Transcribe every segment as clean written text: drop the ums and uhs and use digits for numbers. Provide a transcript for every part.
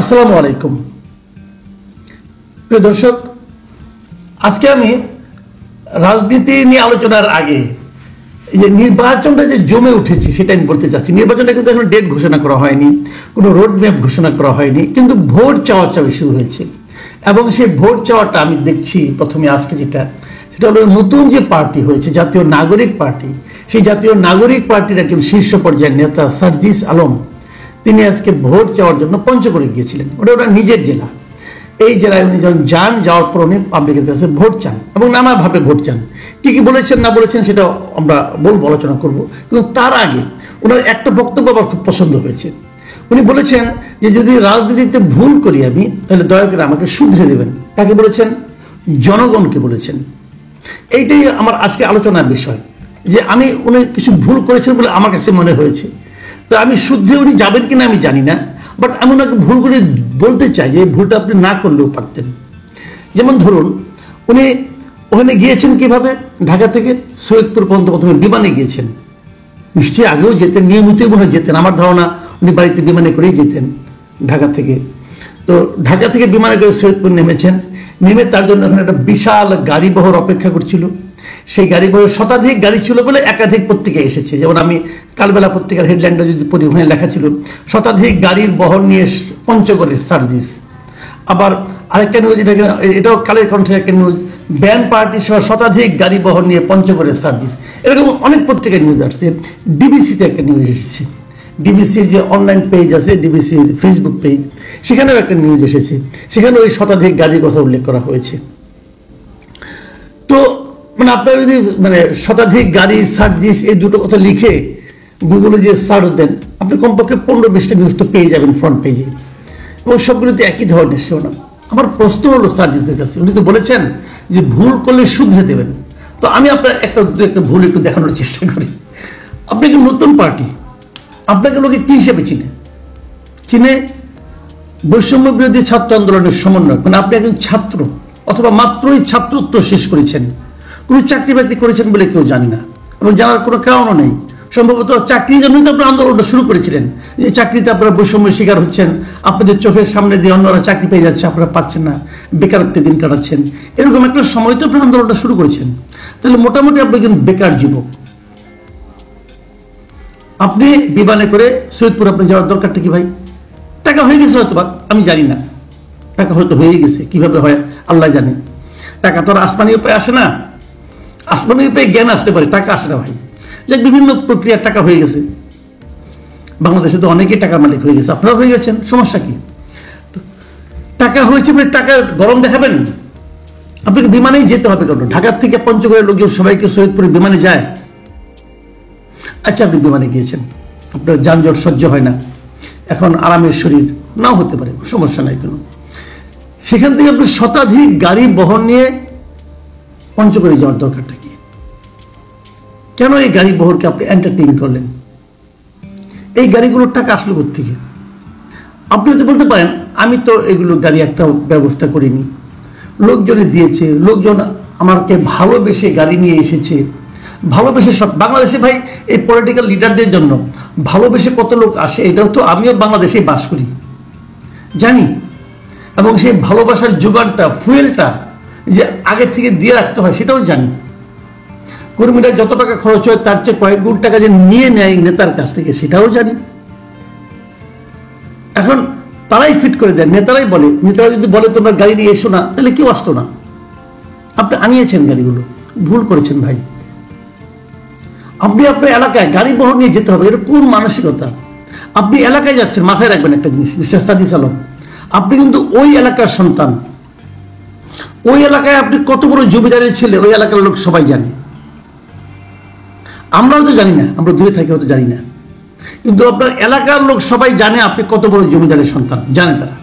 আসসালামু আলাইকুম প্রিয় দর্শক, আজকে আমি রাজনীতি নিয়ে আলোচনার আগে যে নির্বাচনটা যে জমে উঠেছে সেটা আমি বলতে চাচ্ছি। নির্বাচনটা কিন্তু এখন ডেট ঘোষণা করা হয়নি, কোনো রোড ম্যাপ ঘোষণা করা হয়নি, কিন্তু ভোট চাওয়া শুরু হয়েছে। এবং সেই ভোট চাওয়াটা আমি দেখছি প্রথমে আজকে সেটা হলো নতুন যে পার্টি হয়েছে জাতীয় নাগরিক পার্টি, সেই জাতীয় নাগরিক পার্টির একজন শীর্ষ পর্যায়ের নেতা সার্জিস আলম, তিনি আজকে ভোট চাওয়ার জন্য পঞ্চগড়ে গিয়েছিলেন। ওনার নিজের জেলা। এই জেলায় উনি যখন যাওয়ার পর উনি পাবলিকের কাছে ভোট চান এবং নানাভাবে ভোট চান। কি কি বলেছেন না বলেছেন সেটা আমরা বলবো, আলোচনা করব। কিন্তু তার আগে ওনার একটা বক্তব্য আমার খুব পছন্দ হয়েছে। উনি বলেছেন যে যদি রাজনীতিতে ভুল করি আমি, তাহলে দয়া করে আমাকে শুধরে দেবেন। কাকে বলেছেন? জনগণকে বলেছেন। এইটাই আমার আজকে আলোচনার বিষয়, যে উনি কিছু ভুল করেছেন বলে আমার কাছে মনে হয়েছে। তো আমি শুদ্ধে উনি যাবেন কিনা আমি জানি না, বাট আমি ওনাকে ভুলগুলি বলতে চাই যে ভুলটা আপনি না করলেও পারতেন। যেমন ধরুন, উনি ওখানে গিয়েছেন কিভাবে? ঢাকা থেকে সৈয়দপুর পর্যন্ত প্রথমে বিমানে গিয়েছেন। নিশ্চয়ই আগেও যেতেন, নিয়মিতই মনে হয় যেতেন। আমার ধারণা উনি বাড়িতে বিমানে করেই যেতেন ঢাকা থেকে। তো ঢাকা থেকে বিমানে করে সৈয়দপুর নেমেছেন। নেমে তার জন্য এখানে একটা বিশাল গাড়ি বহর অপেক্ষা করছিল। সেই গাড়ি বহর শতাধিক গাড়ি ছিল বলে একাধিক পত্রিকা এসেছে। যেমন আমি কালবেলা পত্রিকার হেডলাইনটা যদি পড়ি, ওখানে লেখা ছিল শতাধিক গাড়ির বহর নিয়ে পঞ্চগড়ে সার্জিস। আবার আরেকটা নিউজ, এটাও কালের কণ্ঠের একটা নিউজ, ব্যান্ড পার্টি সহ শতাধিক গাড়ি বহর নিয়ে পঞ্চগড়ে সার্জিস। এরকম অনেক পত্রিকায় নিউজ আসছে। ডিবিসিতে একটা নিউজ এসেছে, ডিবিসির যে অনলাইন পেজ আছে, ডিবিসির ফেসবুক পেজ, সেখানেও একটা নিউজ এসেছে। সেখানে ওই শতাধিক গাড়ির কথা উল্লেখ করা হয়েছে। তো আপনারা যদি শতাধিক গাড়ি সার্জিস এই দুটো কথা লিখে গুগলে যে সার্চ দেন, আপনি কমপক্ষে 15-20টা নিউজ তো পেয়ে যাবেন ফ্রন্ট পেজে, এবং সবগুলোতে একই ধরনের শিরোনাম। আমার প্রশ্ন হলো সার্জিসদের কাছে, উনি তো বলেছেন যে ভুল করলে শুধরে দেবেন। তো আমি আপনার একটা ভুল একটু দেখানোর চেষ্টা করি। আপনি কি নতুন পার্টি, আপনাকে লোকে কি হিসেবে চিনে? বৈষম্য বিরোধী ছাত্র আন্দোলনের সমন্বয়। আপনি একজন ছাত্র, অথবা মাত্রই ছাত্রত্ব শেষ করেছেন, কোনো চাকরি বাকরি করেছেন বলে কেউ জানি না, এবং জানার কোনো কারণও নেই। সম্ভবত চাকরির জন্যই তো আপনার আন্দোলনটা শুরু করেছিলেন, যে চাকরিতে আপনারা বৈষম্যের শিকার হচ্ছেন, আপনাদের চোখের সামনে দিয়ে অন্যরা চাকরি পেয়ে যাচ্ছে, আপনারা পাচ্ছেন না, বেকারত্বে দিন কাটাচ্ছেন। এরকম একটা সময় তো আপনার আন্দোলনটা শুরু করেছেন। তাহলে মোটামুটি আপনি একজন বেকার যুবক। আপনি বিমানে করে সৈয়দপুর আপনি যাওয়ার দরকারটা কি ভাই? টাকা হয়ে গেছে হয়তো, আমি জানি না, টাকা হয়তো হয়ে গেছে, কিভাবে হয় আল্লাহ জানে। টাকা তো আর আসমানি উপায় আসে না, আসমানি উপায় জ্ঞান আসতে পারে, টাকা আসে না ভাই। যে বিভিন্ন প্রক্রিয়ার টাকা হয়ে গেছে। বাংলাদেশে তো অনেকেই টাকার মালিক হয়ে গেছে, আপনারা হয়ে গেছেন, সমস্যা কি? টাকা হয়েছে বলে টাকা গরম দেখাবেন? আপনাকে বিমানেই যেতে হবে কেন? ঢাকার থেকে পঞ্চগড়ের লোকজন সবাইকে সৈয়দপুরে বিমানে যায়। আচ্ছা, আপনি বিমানে গিয়েছেন, আপনার যানজট সহ্য হয় না, এখন আরামের শরীর নাও হতে পারে, সমস্যা নাই কেন। সেখান থেকে আপনি শতাধিক গাড়ি বহন নিয়ে পঞ্চগড়ে যাওয়ার দরকারটা কি? কেন এই গাড়ি বহরকে আপনি এন্টারটেইন করলেন? এই গাড়িগুলোর টাকা আসলো কোত্থেকে? আপনি তো বলতে পারেন আমি তো এগুলো গাড়ি একটা ব্যবস্থা করিনি, লোকজনে দিয়েছে, লোকজন আমাকে ভালোবেসে গাড়ি নিয়ে এসেছে। ভালোবেসে সব বাংলাদেশে ভাই এই পলিটিক্যাল লিডারদের জন্য ভালোবেসে কত লোক আসে, এটাও তো আমিও বাংলাদেশেই বাস করি, জানি। এবং সেই ভালোবাসার যোগানটা, ফুয়েলটা যে আগে থেকে দিয়ে রাখতে হয় সেটাও জানি। কর্মীরা যত টাকা খরচ হয় তার চেয়ে কয়েক গুণ টাকা যে নিয়ে নেয় নেতার কাছ থেকে সেটাও জানি। এখন তারাই ফিট করে দেয়, নেতারাই বলে। নেতারা যদি বলে তোমরা গাড়ি নিয়ে এসো না, তাহলে কেউ আসতো না। আপনি আনিয়েছেন গাড়িগুলো, ভুল করেছেন ভাই। আপনি আপনার এলাকায় গাড়ি বহর নিয়ে যেতে হবে, এটা কোন মানসিকতা? আপনি এলাকায় যাচ্ছেন, মাথায় রাখবেন একটা জিনিস মিস্টার সার্জিস আলম, আপনি কিন্তু ওই এলাকার সন্তান। ওই এলাকায় আপনি কত বড় জমিদারের ছেলে, ওই এলাকার লোক সবাই জানে। আমরাও তো জানি না, আমরা দূরে থাকি, হয়তো জানি না, কিন্তু আপনার এলাকার লোক সবাই জানে আপনি কত বড় জমিদারের সন্তান, জানে তারা।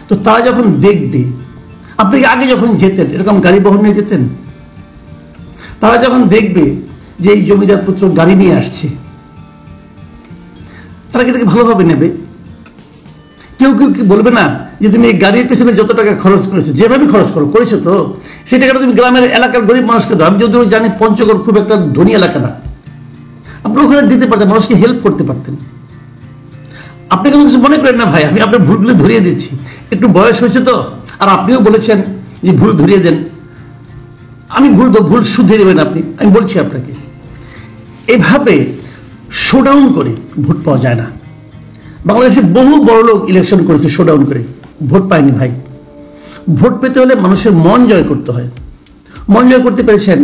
তো তারা যখন দেখবে, আপনি আগে যখন যেতেন এরকম গাড়ি বহর নিয়ে যেতেন, তারা যখন দেখবে যে এই জমিদার পুত্র গাড়ি নিয়ে আসছে, তারা কি এটাকে ভালোভাবে নেবে? কেউ কেউ কি বলবে না যে তুমি এই গাড়ির পেছনে যত টাকা খরচ করেছো, যেভাবে খরচ করেছো তো সেই টাকাটা তুমি গ্রামের এলাকার গরিব মানুষকে দাও। আমি যদিও জানি পঞ্চগড় খুব একটা ধনী এলাকা না, আপনি ওখানে দিতে পারতেন, মানুষকে হেল্প করতে পারতেন। আপনি কোনো কিছু মনে করেন না ভাই, আমি আপনার ভুলগুলো ধরিয়ে দিচ্ছি। একটু বয়স হয়েছে তো, আর আপনিও বলেছেন যে ভুল ধরিয়ে দেন। আমি ভুল শুধরে দেবেন আপনি, আমি বলছি আপনাকে, এভাবে শোডাউন করে ভোট পাওয়া যায় না। বাংলাদেশে বহু বড় লোক ইলেকশন করেছে শোডাউন করে, ভোট পায়নি ভাই। ভোট পেতে হলে মানুষের মন জয় করতে হয়। মন জয় করতে পেরেছেন।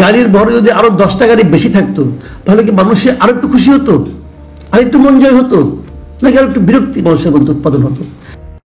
গাড়ির ভরে যদি আরো 10টা গাড়ি বেশি থাকতো, তাহলে কি মানুষের আরো একটু খুশি হতো, আর একটু মন জয় হতো, নাকি আর একটু বিরক্তি মানুষের মধ্যে উৎপাদন হতো?